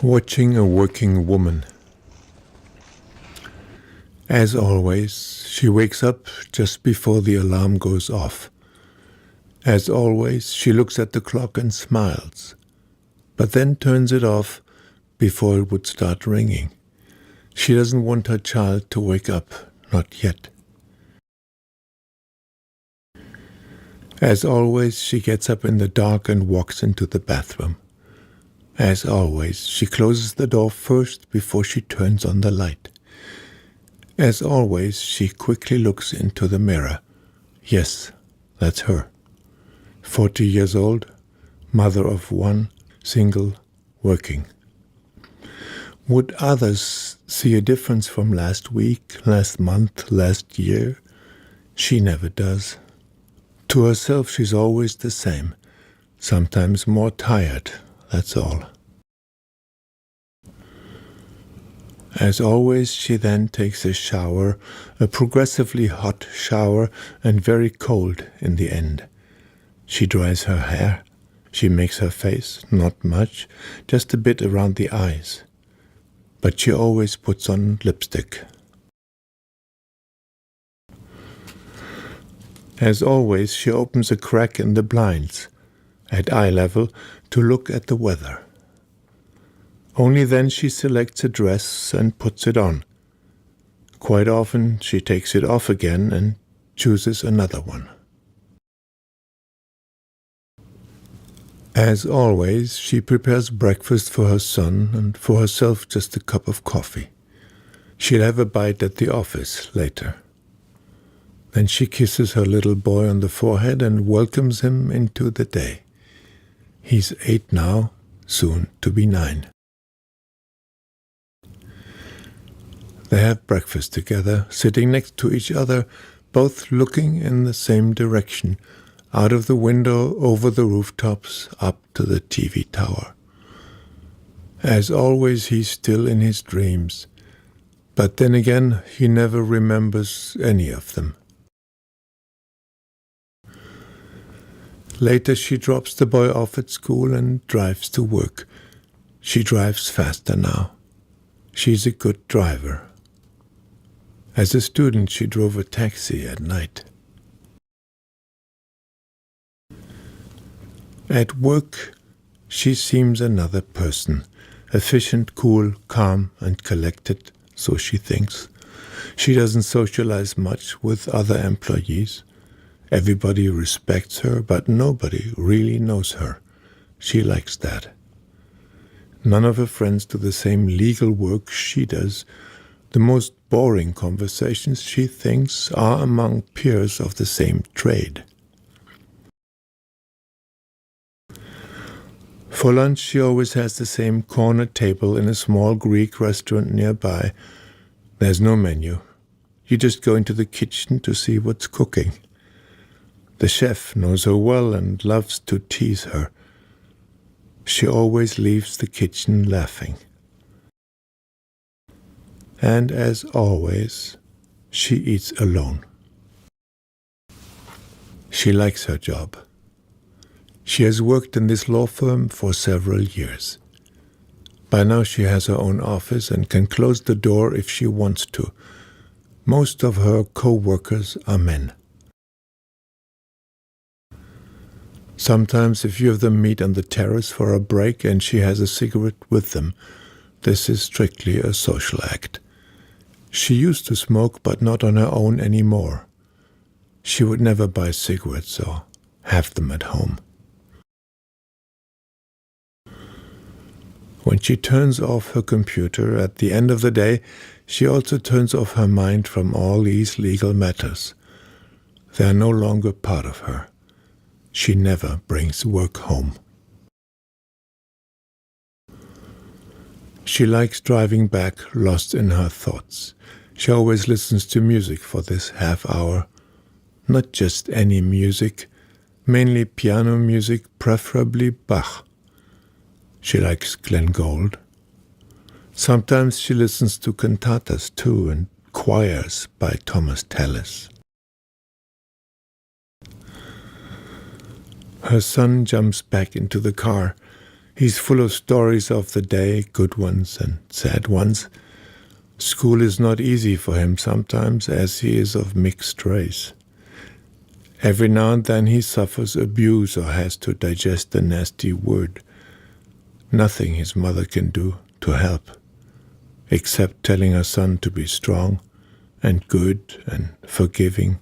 Watching a working woman. As always, she wakes up just before the alarm goes off. As always, she looks at the clock and smiles, but then turns it off before it would start ringing. She doesn't want her child to wake up, not yet. As always, she gets up in the dark and walks into the bathroom. As always, she closes the door first before she turns on the light. As always, she quickly looks into the mirror. Yes, that's her. 40 years old, mother of one, single, working. Would others see a difference from last week, last month, last year? She never does. To herself, she's always the same, sometimes more tired. That's all. As always, she then takes a shower, a progressively hot shower and very cold in the end. She dries her hair. She makes her face, not much, just a bit around the eyes. But she always puts on lipstick. As always, she opens a crack in the blinds, at eye level, to look at the weather. Only then she selects a dress and puts it on. Quite often she takes it off again and chooses another one. As always, she prepares breakfast for her son and for herself just a cup of coffee. She'll have a bite at the office later. Then she kisses her little boy on the forehead and welcomes him into the day. He's 8 now, soon to be 9. They have breakfast together, sitting next to each other, both looking in the same direction, out of the window, over the rooftops, up to the TV tower. As always, he's still in his dreams, but then again, he never remembers any of them. Later, she drops the boy off at school and drives to work. She drives faster now. She's a good driver. As a student, she drove a taxi at night. At work, she seems another person, efficient, cool, calm, and collected, so she thinks. She doesn't socialize much with other employees. Everybody respects her, but nobody really knows her. She likes that. None of her friends do the same legal work she does. The most boring conversations, she thinks, are among peers of the same trade. For lunch, she always has the same corner table in a small Greek restaurant nearby. There's no menu. You just go into the kitchen to see what's cooking. The chef knows her well and loves to tease her. She always leaves the kitchen laughing. And as always, she eats alone. She likes her job. She has worked in this law firm for several years. By now she has her own office and can close the door if she wants to. Most of her co-workers are men. Sometimes a few of them meet on the terrace for a break and she has a cigarette with them. This is strictly a social act. She used to smoke, but not on her own anymore. She would never buy cigarettes or have them at home. When she turns off her computer at the end of the day, she also turns off her mind from all these legal matters. They are no longer part of her. She never brings work home. She likes driving back, lost in her thoughts. She always listens to music for this half hour. Not just any music, mainly piano music, preferably Bach. She likes Glenn Gould. Sometimes she listens to cantatas too and choirs by Thomas Tallis. Her son jumps back into the car. He's full of stories of the day, good ones and sad ones. School is not easy for him sometimes, as he is of mixed race. Every now and then he suffers abuse or has to digest a nasty word. Nothing his mother can do to help, except telling her son to be strong and good and forgiving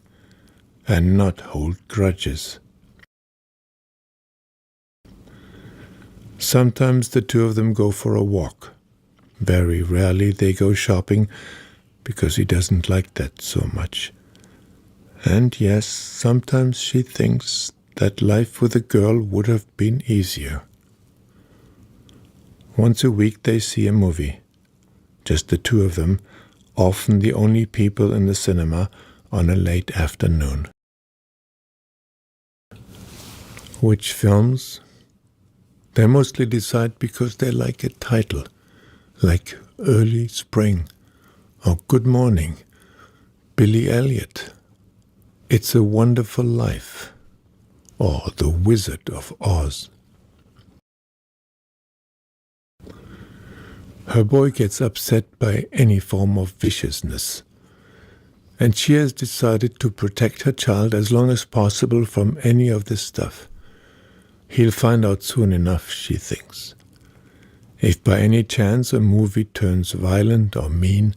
and not hold grudges. Sometimes the two of them go for a walk. Very rarely they go shopping, because he doesn't like that so much. And yes, sometimes she thinks that life with a girl would have been easier. Once a week they see a movie. Just the two of them, often the only people in the cinema on a late afternoon. Which films? They mostly decide because they like a title, like Early Spring, or Good Morning, Billy Elliot, It's a Wonderful Life, or The Wizard of Oz. Her boy gets upset by any form of viciousness, and she has decided to protect her child as long as possible from any of this stuff. He'll find out soon enough, she thinks. If by any chance a movie turns violent or mean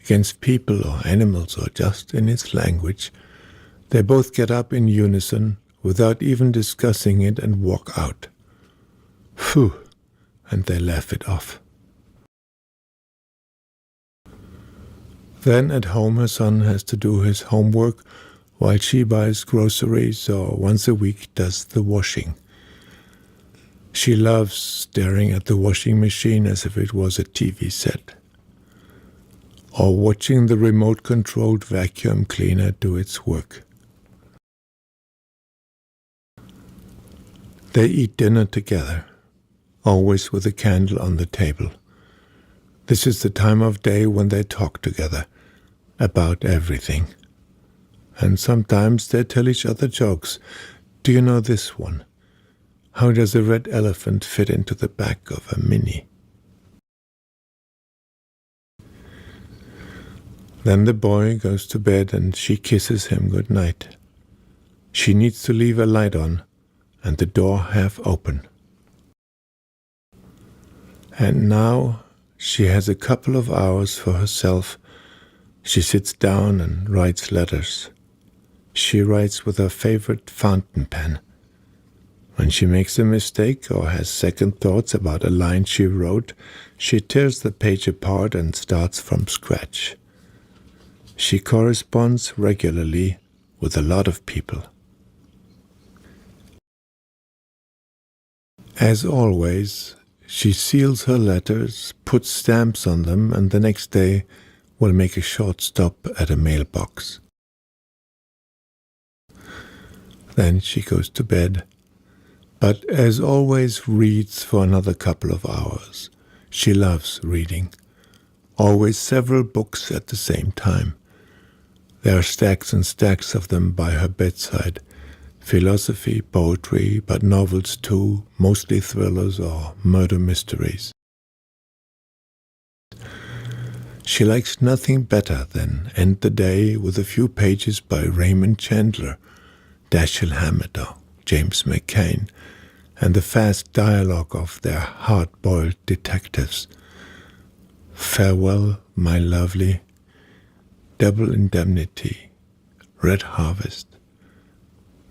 against people or animals or just in its language, they both get up in unison without even discussing it and walk out. Phew, and they laugh it off. Then at home her son has to do his homework while she buys groceries or once a week does the washing. She loves staring at the washing machine as if it was a TV set, or watching the remote-controlled vacuum cleaner do its work. They eat dinner together, always with a candle on the table. This is the time of day when they talk together about everything. And sometimes they tell each other jokes. Do you know this one? How does a red elephant fit into the back of a Mini? Then the boy goes to bed and she kisses him good night. She needs to leave a light on and the door half open. And now she has a couple of hours for herself. She sits down and writes letters. She writes with her favorite fountain pen. When she makes a mistake or has second thoughts about a line she wrote, she tears the page apart and starts from scratch. She corresponds regularly with a lot of people. As always, she seals her letters, puts stamps on them, and the next day will make a short stop at a mailbox. Then she goes to bed, but as always reads for another couple of hours. She loves reading, always several books at the same time. There are stacks and stacks of them by her bedside. Philosophy, poetry, but novels too, mostly thrillers or murder mysteries. She likes nothing better than end the day with a few pages by Raymond Chandler, Dashiell Hammett or James McCain, and the fast dialogue of their hard-boiled detectives. Farewell, my lovely, Double Indemnity, Red Harvest.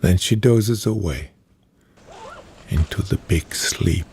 Then she dozes away into the big sleep.